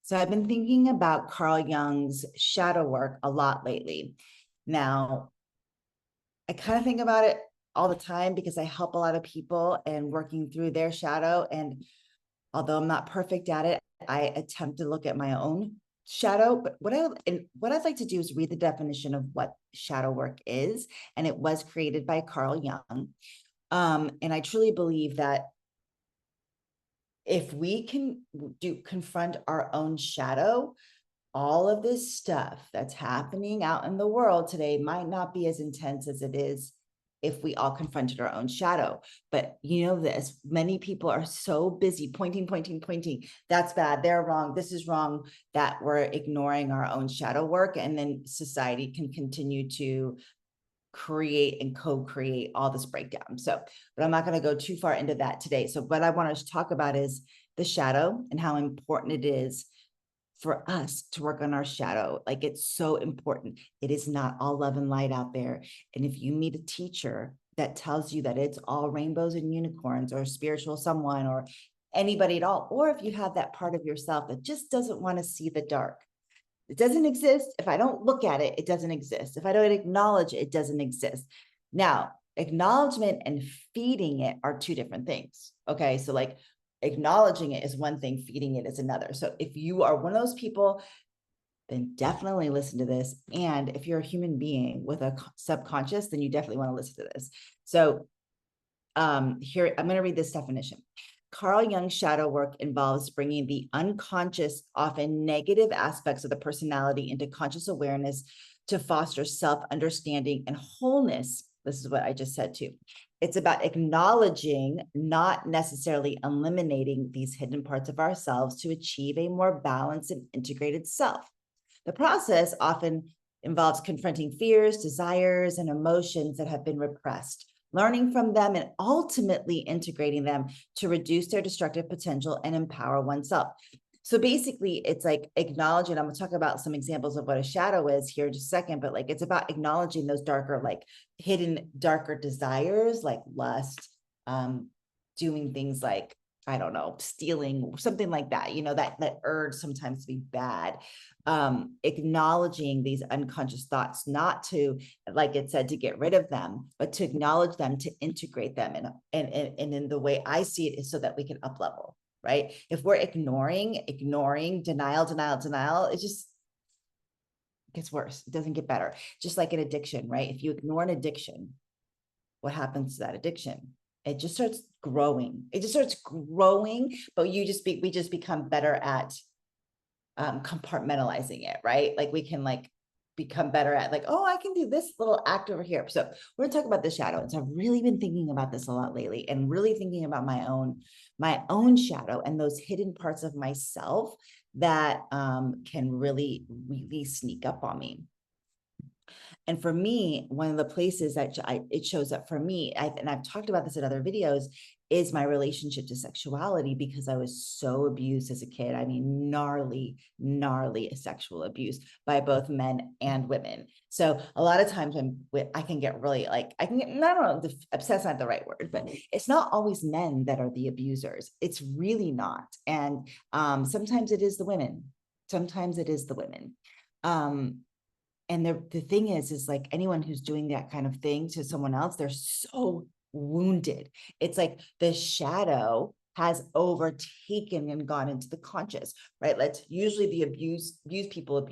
So I've been thinking about Carl Jung's shadow work a lot lately. Now, I kind of think about it all the time because I help a lot of people and working through their shadow. And although I'm not perfect at it, I attempt to look at my own shadow. But what I'd like to do is read the definition of what shadow work is. And it was created by Carl Jung. And I truly believe that if we can confront our own shadow, all of this stuff that's happening out in the world today might not be as intense as it is if we all confronted our own shadow. But you know this, many people are so busy pointing. That's bad, they're wrong, this is wrong, that we're ignoring our own shadow work. And then society can continue to create and co-create all this breakdown. So, but I'm not going to go too far into that today. So what I want to talk about is the shadow and how important it is for us to work on our shadow. Like, it's so important. It is not all love and light out there. And if you meet a teacher that tells you that it's all rainbows and unicorns, or spiritual someone, or anybody at all, or if you have that part of yourself that just doesn't want to see the dark, it doesn't exist. If I don't look at it, it doesn't exist. If I don't acknowledge it, it doesn't exist. Now, acknowledgement and feeding it are two different things. Okay. So like, acknowledging it is one thing, feeding it is another. So if you are one of those people, then definitely listen to this. And if you're a human being with a subconscious, then you definitely want to listen to this. So here, I'm going to read this definition. Carl Jung's shadow work involves bringing the unconscious, often negative aspects of the personality into conscious awareness to foster self-understanding and wholeness. This is what I just said too. It's about acknowledging, not necessarily eliminating, these hidden parts of ourselves to achieve a more balanced and integrated self. The process often involves confronting fears, desires, and emotions that have been repressed, learning from them, and ultimately integrating them to reduce their destructive potential and empower oneself. So basically, it's like acknowledging. I'm going to talk about some examples of what a shadow is here in just a second, but like, it's about acknowledging those darker, like hidden, darker desires, like lust, doing things like, I don't know, stealing, something like that, you know, that urge sometimes to be bad. Acknowledging these unconscious thoughts, not to, like it said, to get rid of them, but to acknowledge them, to integrate them. And in the way I see it is so that we can up level, right? If we're ignoring, denial, it just gets worse. It doesn't get better. Just like an addiction, right? If you ignore an addiction, what happens to that addiction? It just starts growing. But we just become better at compartmentalizing it, right? Like we can like become better at like, oh, I can do this little act over here. So we're gonna talk about the shadow. And so I've really been thinking about this a lot lately, and really thinking about my own shadow and those hidden parts of myself that can really sneak up on me. And for me, one of the places that it shows up for me, and I've talked about this in other videos, is my relationship to sexuality, because I was so abused as a kid. I mean, gnarly sexual abuse by both men and women. So a lot of times I can get really like, I don't know, obsessed, not the right word, but it's not always men that are the abusers. It's really not. And sometimes it is the women. And the thing is like, anyone who's doing that kind of thing to someone else, they're so wounded. It's like the shadow has overtaken and gone into the conscious, right? Let's usually the abuse people.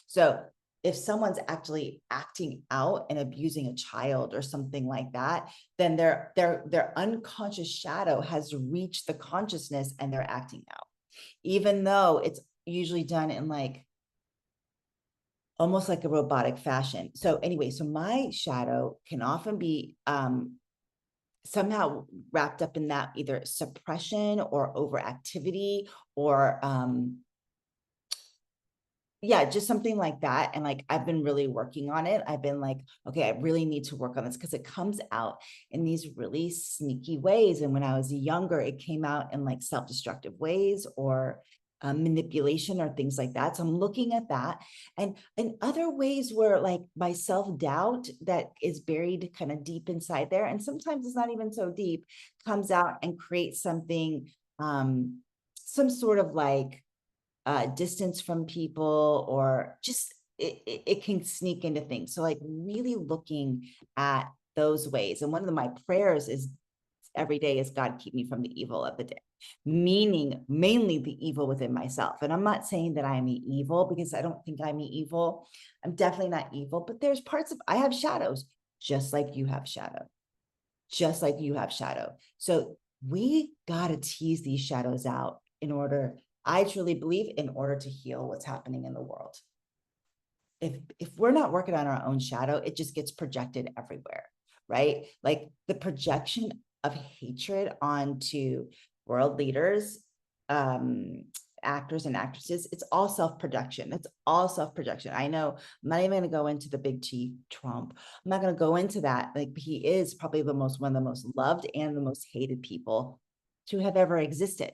So if someone's actually acting out and abusing a child or something like that, then their unconscious shadow has reached the consciousness and they're acting out, even though it's usually done in like almost like a robotic fashion. So anyway, so my shadow can often be somehow wrapped up in that either suppression or overactivity, or yeah, just something like that. And like, I've been really working on it. I've been like, okay, I really need to work on this, because it comes out in these really sneaky ways. And when I was younger, it came out in like self-destructive ways, or manipulation, or things like that. So I'm looking at that, and in other ways where like my self-doubt that is buried kind of deep inside there, and sometimes it's not even so deep, comes out and creates something some sort of like distance from people, or just it can sneak into things. So like really looking at those ways. And one of my prayers is every day is, God, keep me from the evil of the day, meaning mainly the evil within myself. And I'm not saying that I'm evil, because I don't think I'm evil. I'm definitely not evil, but there's parts of, I have shadows, just like you have shadow, just like you have shadow. So we got to tease these shadows out in order, I truly believe, in order to heal what's happening in the world. If we're not working on our own shadow, it just gets projected everywhere, right? Like the projection of hatred onto world leaders, actors and actresses, it's all self-projection. It's all self-projection. I know I'm not even going to go into the big T, Trump. I'm not going to go into that. Like, he is probably one of the most loved and the most hated people to have ever existed.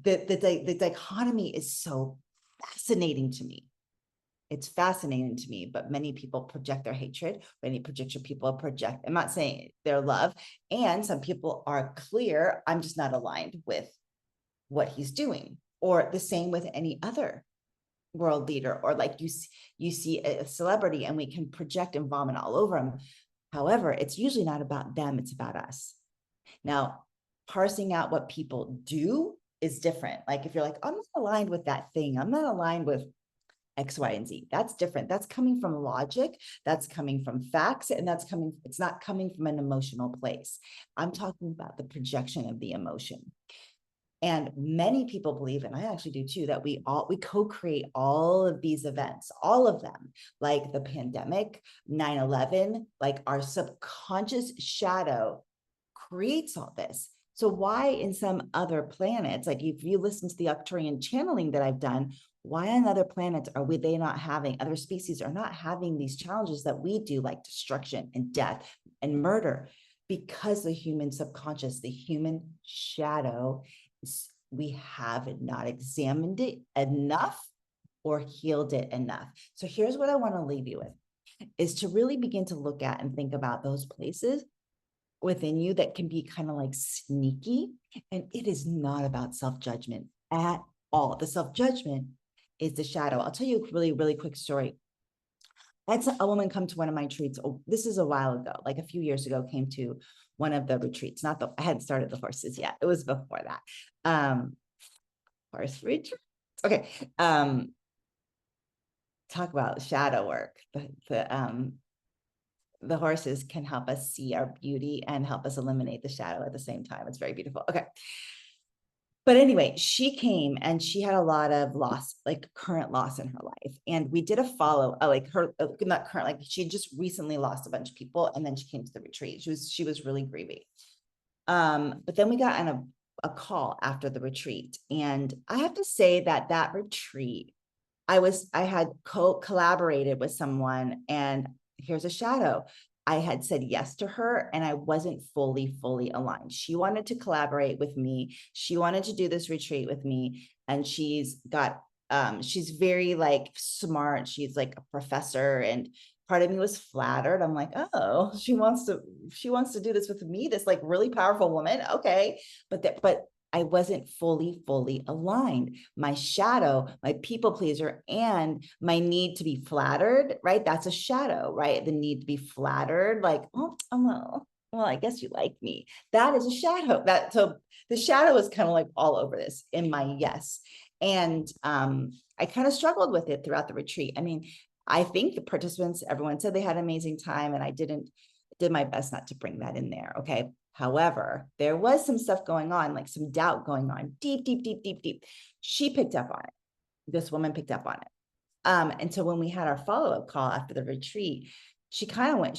The dichotomy is so fascinating to me. It's fascinating to me, but many people project their hatred. Many projection people project, I'm not saying their love. And some people are clear, I'm just not aligned with what he's doing. Or the same with any other world leader, or like you see a celebrity and we can project and vomit all over them. However, it's usually not about them, it's about us. Now, parsing out what people do is different. Like if you're like, I'm not aligned with that thing, I'm not aligned with X, Y, and Z. That's different. That's coming from logic. That's coming from facts. And it's not coming from an emotional place. I'm talking about the projection of the emotion. And many people believe, and I actually do too, that we co-create all of these events, all of them, like the pandemic, 9/11, like our subconscious shadow creates all this. So why in some other planets, like if you listen to the Arcturian channeling that I've done, why on other planets they not having, other species are not having these challenges that we do, like destruction and death and murder? Because the human subconscious, the human shadow, we have not examined it enough or healed it enough. So here's what I want to leave you with, is to really begin to look at and think about those places within you that can be kind of like sneaky. And it is not about self-judgment at all. The self-judgment is the shadow. I'll tell you a really, really quick story. I had a woman come to one of my retreats. Oh, this is a while ago, like a few years ago, came to one of the retreats. I hadn't started the horses yet. It was before that. Horse retreat. Okay. Talk about shadow work. The horses can help us see our beauty and help us eliminate the shadow at the same time. It's very beautiful. Okay. But anyway, she came and she had a lot of loss, like current loss in her life. And we did a follow, like her, not current, like she just recently lost a bunch of people. And then she came to the retreat. She was really grieving. But then we got on a call after the retreat. And I have to say that retreat, I had collaborated with someone, and here's a shadow. I had said yes to her and I wasn't fully aligned. She wanted to collaborate with me. She wanted to do this retreat with me. And she's very like smart. She's like a professor, and part of me was flattered. I'm like, oh, she wants to do this with me, this like really powerful woman. Okay. But I wasn't fully aligned. My shadow, my people pleaser, and my need to be flattered, right? That's a shadow, right? The need to be flattered, like, oh, well, I guess you like me. That is a shadow. So the shadow is kind of like all over this in my yes. And I kind of struggled with it throughout the retreat. I mean, I think the participants, everyone said they had an amazing time, and I did my best not to bring that in there. Okay. However, there was some stuff going on, like some doubt going on, deep. She picked up on it. This woman picked up on it. And so when we had our follow-up call after the retreat, she kind of went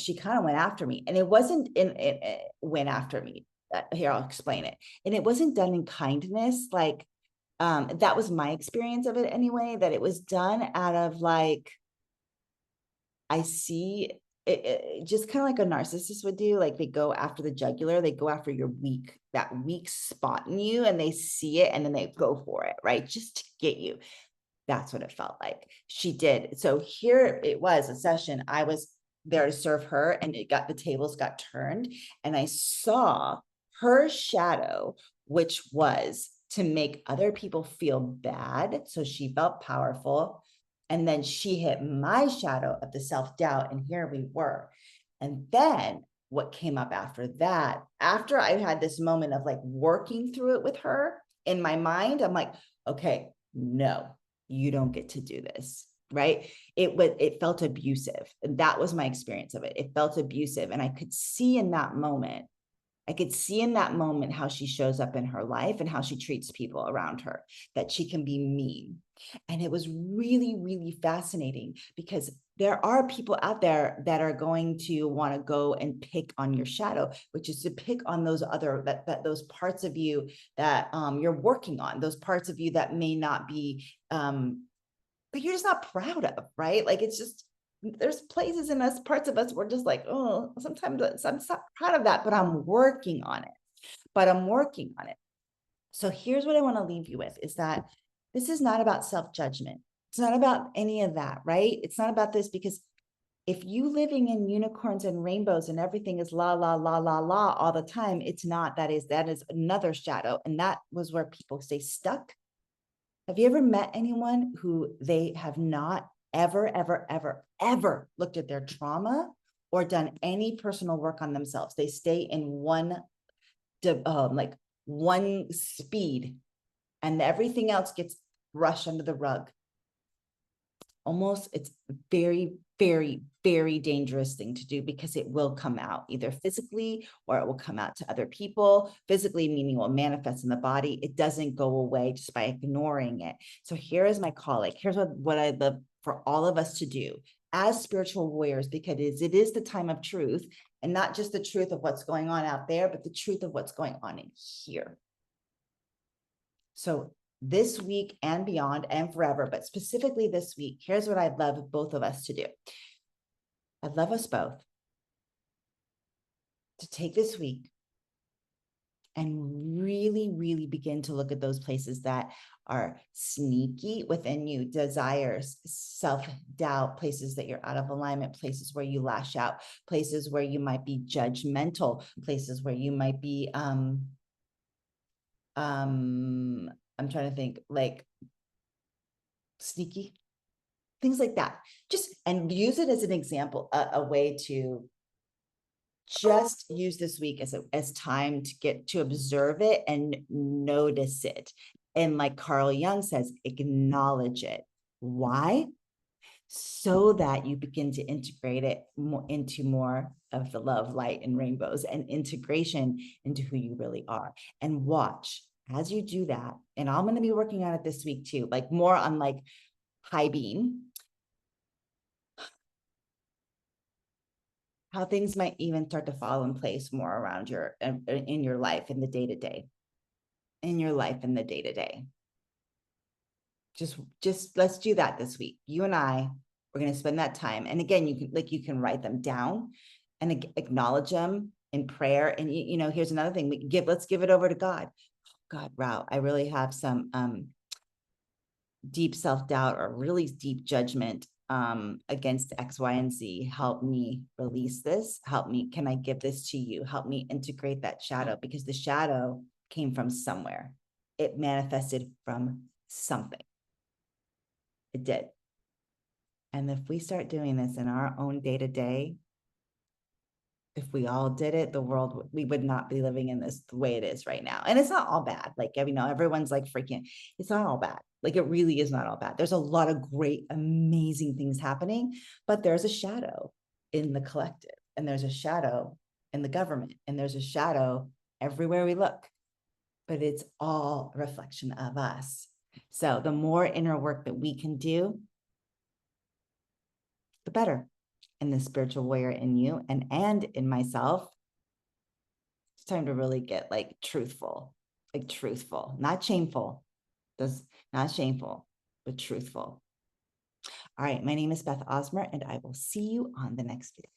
after me, and it went after me. Here, I'll explain it. And it wasn't done in kindness. Like, that was my experience of it anyway, that it was done out of like, I see it just kind of like a narcissist would do. Like they go after the jugular, they go after that weak spot in you, and they see it and then they go for it, right? Just to get you. That's what it felt like. She did. So here it was a session. I was there to serve her, and the tables got turned, and I saw her shadow, which was to make other people feel bad. So she felt powerful. And then she hit my shadow of the self-doubt. And here we were. And then what came up after that, after I had this moment of like working through it with her in my mind, I'm like, okay, no, you don't get to do this. Right. It felt abusive. And that was my experience of it. It felt abusive. And I could see in that moment how she shows up in her life and how she treats people around her, that she can be mean. And it was really, really fascinating because there are people out there that are going to want to go and pick on your shadow, which is to pick on those other, those parts of you that you're working on, those parts of you that may not be, but you're just not proud of, right? Like, it's just, there's places in us, parts of us, we're just like, oh, sometimes I'm not proud of that, but I'm working on it. So here's what I want to leave you with is that this is not about self-judgment. It's not about any of that, right? It's not about this, because if you living in unicorns and rainbows and everything is la, la, la, la, la all the time, it's not. That is another shadow. And that was where people stay stuck. Have you ever met anyone who they have not ever, ever, ever, ever looked at their trauma or done any personal work on themselves? They stay in one speed, and everything else gets brushed under the rug. Almost, it's very, very, very dangerous thing to do, because it will come out either physically or it will come out to other people. Physically, meaning it will manifest in the body. It doesn't go away just by ignoring it. So here is my call. Like, here's what I'd love for all of us to do as spiritual warriors, because it is the time of truth, and not just the truth of what's going on out there, but the truth of what's going on in here. So this week and beyond and forever, but specifically this week, here's what I'd love both of us to do. I'd love us both to take this week and really, really begin to look at those places that are sneaky within you, desires, self-doubt, places that you're out of alignment, places where you lash out, places where you might be judgmental, places where you might be, I'm trying to think, like sneaky, things like that. Just, and use it as an example, a way to just use this week as time to get to observe it and notice it. And like Carl Jung says, acknowledge it. Why? So that you begin to integrate it into more of the love, light, and rainbows, and integration into who you really are. And watch as you do that. And I'm going to be working on it this week too, like more on like high beam, how things might even start to fall in place more around your, in your life, in the day-to-day, Just let's do that this week. You and I, we're going to spend that time. And again, you can write them down and acknowledge them in prayer. And here's another thing let's give it over to God. God, wow, I really have some deep self-doubt or really deep judgment against X, Y, and Z. Help me release this. Help me. Can I give this to you? Help me integrate that shadow, because the shadow came from somewhere. It manifested from something. It did. And if we start doing this in our own day-to-day, if we all did it, we would not be living in this the way it is right now. And it's not all bad. Like, everyone's like freaking, it's not all bad. Like, it really is not all bad. There's a lot of great, amazing things happening, but there's a shadow in the collective, and there's a shadow in the government, and there's a shadow everywhere we look, but it's all a reflection of us. So the more inner work that we can do, the better. In the spiritual warrior in you and in myself, it's time to really get like truthful, not shameful. Not shameful, but truthful. All right, my name is Beth Osmer, and I will see you on the next video.